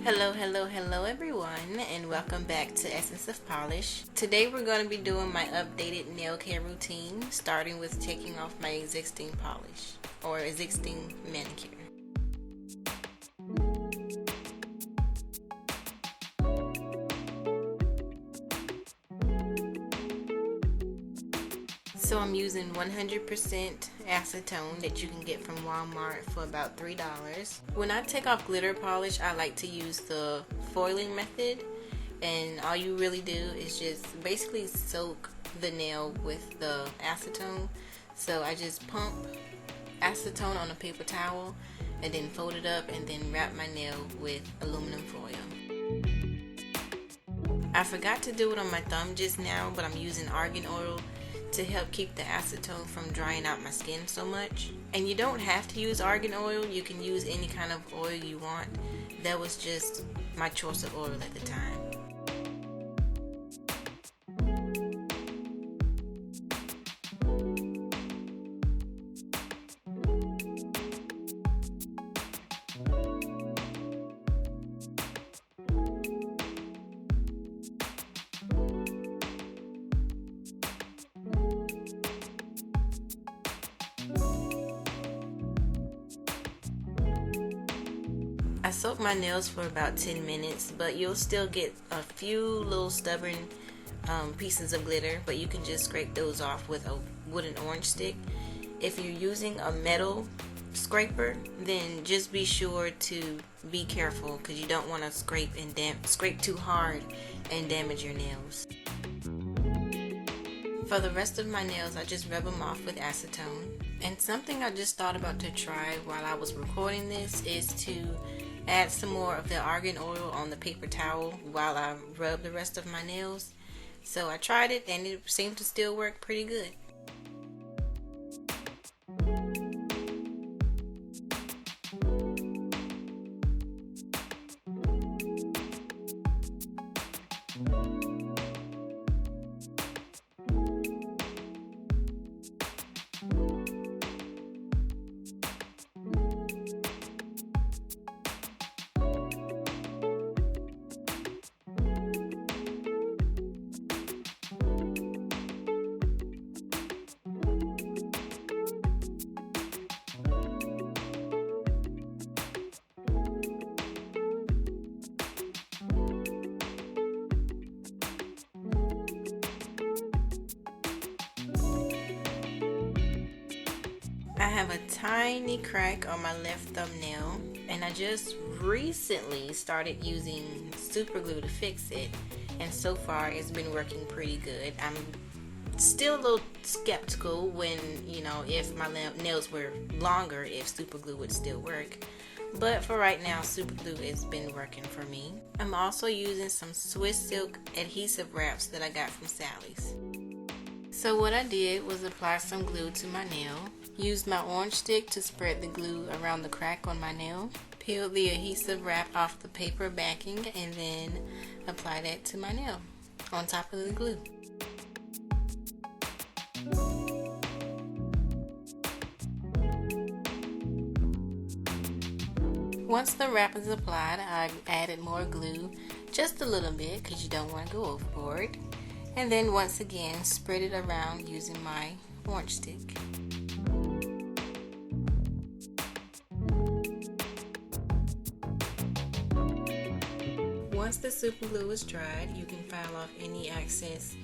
Hello everyone, and welcome back to Essence of Polish. Today we're going to be doing my updated nail care routine, starting with taking off my existing polish or existing manicure. So I'm using 100% acetone that you can get from Walmart for about $3. When I take off glitter polish, I like to use the foiling method, and all you really do is just basically soak the nail with the acetone. So I just pump acetone on a paper towel and then fold it up and then wrap my nail with aluminum foil. I forgot to do it on my thumb just now, but I'm using argan oil to help keep the acetone from drying out my skin so much. And you don't have to use argan oil, you can use any kind of oil you want. That was just my choice of oil at the time. I soak my nails for about 10 minutes, but you'll still get a few little stubborn pieces of glitter, but you can just scrape those off with a wooden orange stick. If you're using a metal scraper, then just be sure to be careful, because you don't want to scrape too hard and damage your nails. For the rest of my nails, I just rub them off with acetone. And something I just thought about to try while I was recording this is to add some more of the argan oil on the paper towel while I rub the rest of my nails. So I tried it and it seemed to still work pretty good. I have a tiny crack on my left thumbnail, and I just recently started using super glue to fix it, and so far it's been working pretty good. I'm still a little skeptical when, if my nails were longer, if super glue would still work. But for right now, super glue has been working for me. I'm also using some Swiss silk adhesive wraps that I got from Sally's. So what I did was apply some glue to my nail, used my orange stick to spread the glue around the crack on my nail, peeled the adhesive wrap off the paper backing, and then apply that to my nail on top of the glue. Once the wrap is applied, I added more glue, just a little bit because you don't want to go overboard. And then once again, spread it around using my orange stick. Once the super glue is dried, you can file off any excess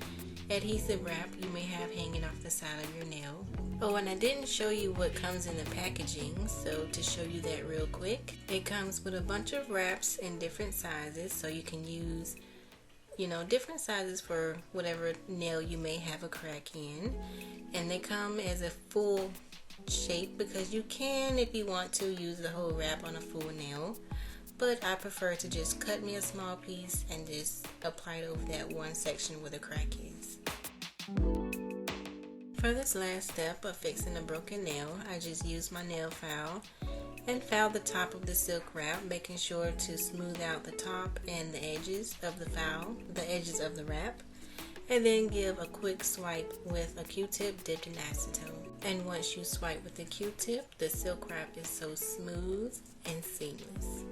adhesive wrap you may have hanging off the side of your nail. Oh, and I didn't show you what comes in the packaging, so to show you that real quick, it comes with a bunch of wraps in different sizes, so you can use different sizes for whatever nail you may have a crack in. And they come as a full shape, because you can, if you want to, use the whole wrap on a full nail. But I prefer to just cut me a small piece and just apply it over that one section where the crack is. For this last step of fixing a broken nail, I just use my nail file and file the top of the silk wrap, making sure to smooth out the top and the edges of the file, the edges of the wrap, and then give a quick swipe with a Q-tip dipped in acetone. And once you swipe with the Q-tip, the silk wrap is so smooth and seamless.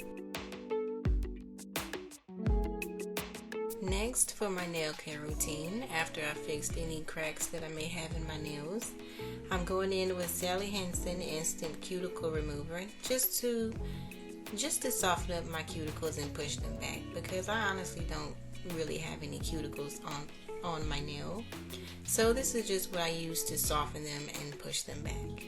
Next, for my nail care routine, after I fixed any cracks that I may have in my nails, I'm going in with Sally Hansen Instant Cuticle Remover just to soften up my cuticles and push them back, because I honestly don't really have any cuticles on my nail. So this is just what I use to soften them and push them back.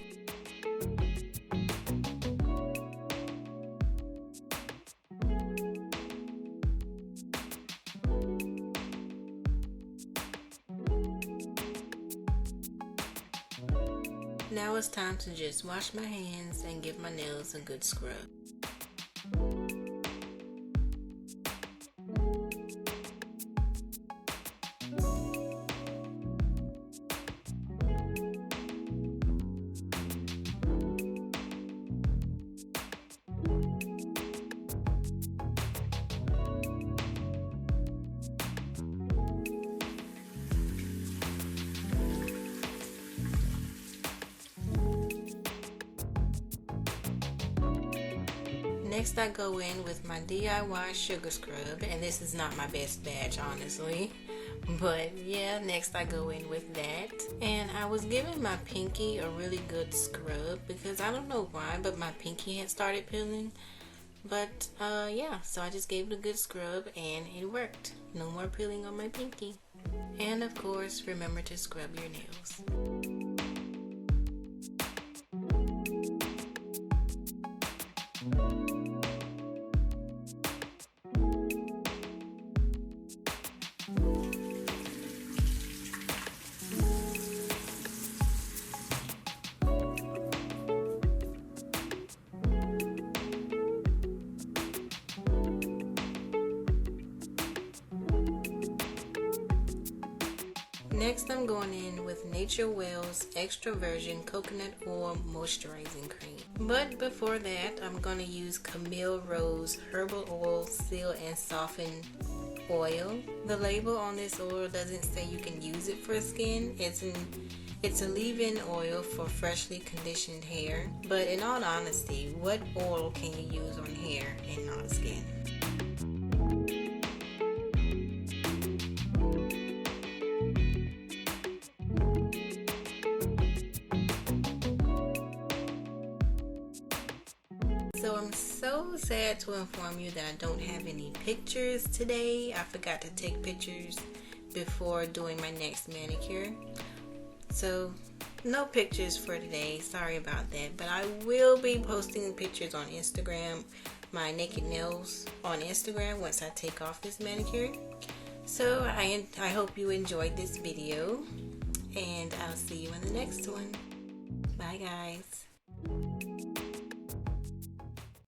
Now it's time to just wash my hands and give my nails a good scrub. Next, I go in with my DIY sugar scrub, and this is not my best batch, honestly, but yeah, next I go in with that. And I was giving my pinky a really good scrub because I don't know why, but my pinky had started peeling. But yeah, so I just gave it a good scrub and it worked. No more peeling on my pinky. And of course, remember to scrub your nails. Next, I'm going in with NatureWell's Extra Virgin Coconut Oil Moisturizing Cream. But before that, I'm going to use Camille Rose Herbal Oil Seal and Soften Oil. The label on this oil doesn't say you can use it for skin. It's a leave-in oil for freshly conditioned hair. But in all honesty, what oil can you use on hair and not skin? So I'm so sad to inform you that I don't have any pictures today. I forgot to take pictures before doing my next manicure. So no pictures for today. Sorry about that. But I will be posting pictures on Instagram, my naked nails on Instagram once I take off this manicure. So I hope you enjoyed this video, and I'll see you in the next one. Bye guys.